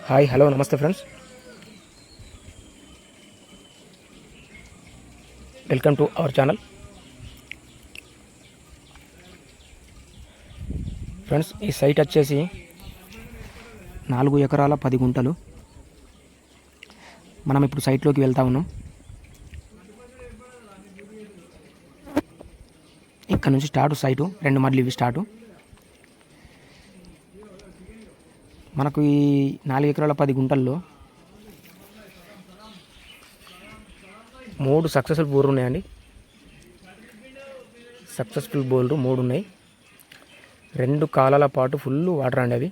Hi hello నమస్తే friends, welcome to our channel. Friends, ఈ site వచ్చేసి 4 ఎకరాల 10 గుంటలు. మనం ఇప్పుడు సైట్లోకి వెళ్తా ఉన్నాం. ఇక్కడ నుంచి స్టార్ట్ సైటు, 2 మడ్లు ఇవి స్టార్టు. మనకు ఈ 4 ఎకరాల 10 గుంటల్లో 3 సక్సెస్ఫుల్ బోర్లు ఉన్నాయండి. సక్సెస్ఫుల్ బోర్లు 3 ఉన్నాయి. 2 కాలాల పాటు ఫుల్ వాటర్ అండి. అవి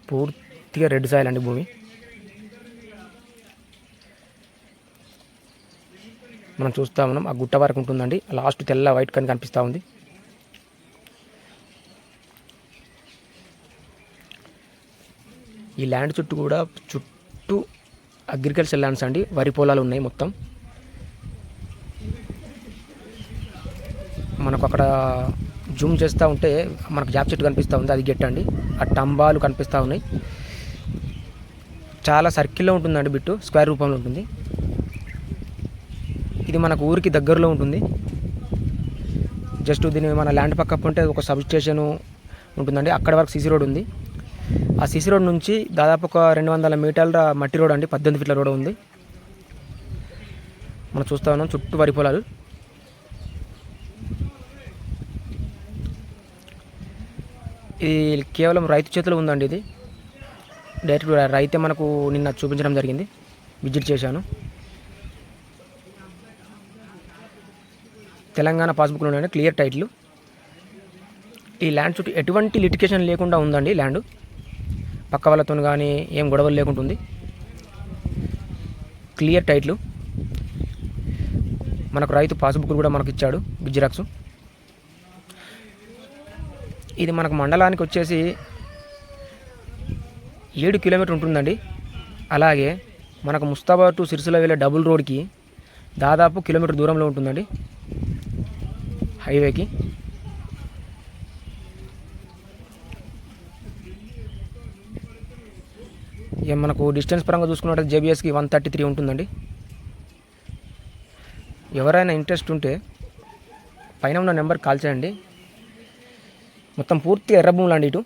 పూర్తిగా రెడ్ సాయిల్ అండి భూమి. మనం చూస్తూ ఉన్నాం, ఆ గుట్ట వరకు ఉంటుందండి. లాస్ట్ తెల్ల వైట్ కని కనిపిస్తూ ఉంది. ఈ ల్యాండ్ చుట్టూ అగ్రికల్చర్ ల్యాండ్స్ అండి, వరి పొలాలు ఉన్నాయి మొత్తం. మనకు అక్కడ జూమ్ చేస్తూ ఉంటే మనకు జాబ్ చెట్టు కనిపిస్తూ ఉంది, అది గెట్ అండి. ఆ టంబాలు కనిపిస్తూ ఉన్నాయి. చాలా సర్కిల్లో ఉంటుందండి, బిట్టు స్క్వేర్ రూపంలో ఉంటుంది. ఇది మనకు ఊరికి దగ్గరలో ఉంటుంది. జస్ట్ దీని మన ల్యాండ్ పక్క ఉంటే ఒక సబ్ స్టేషను ఉంటుందండి. అక్కడ వరకు సీసీ రోడ్ ఉంది. ఆ సీసీ రోడ్ నుంచి దాదాపు ఒక 200 మీటర్ల మట్టి రోడ్ అండి, 18 ఫీట్ల రోడ్ ఉంది. మనం చూస్తూ ఉన్నాం చుట్టూ వరి పొలాలు. ఇది కేవలం రైతు చేతిలో ఉందండి. ఇది డైరెక్ట్ రైతే మనకు నిన్న చూపించడం జరిగింది, విజిట్ చేశాను. తెలంగాణ పాస్బుక్లో ఉన్నాయండి, క్లియర్ టైటిల్. ఈ ల్యాండ్ చుట్టూ ఎటువంటి లిటికేషన్ లేకుండా ఉందండి. ల్యాండ్ పక్క వాళ్ళతో కానీ ఏం గొడవలు లేకుండా ఉంది. Clear title. మనకు రైతు పాస్బుక్ కూడా మనకు ఇచ్చాడు, జిరాక్స్. ఇది మనకు మండలానికి వచ్చేసి 7 కిలోమీటర్ ఉంటుందండి. అలాగే మనకు ముస్తాబాద్ టు సిరిసిల్ల వెళ్ళే డబుల్ రోడ్కి దాదాపు కిలోమీటర్ దూరంలో ఉంటుందండి, హైవేకి. ఇక మనకు డిస్టెన్స్ పరంగా చూసుకున్నట్టు జేబీఎస్కి 133 ఉంటుందండి. ఎవరైనా ఇంట్రెస్ట్ ఉంటే పైన ఉన్న నెంబర్కి కాల్ చేయండి. మొత్తం పూర్తి ఎర్ర భూములు అండి. ఇటు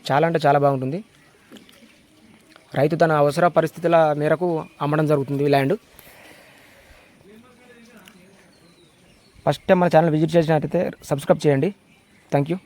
చాలా అంటే చాలా బాగుంటుంది. రైతు తన అవసర పరిస్థితుల మేరకు అమ్మడం జరుగుతుంది ఈ ల్యాండ్. ఫస్ట్ టైం మన ఛానల్ విజిట్ చేసినట్టయితే సబ్స్క్రైబ్ చేయండి. Thank you.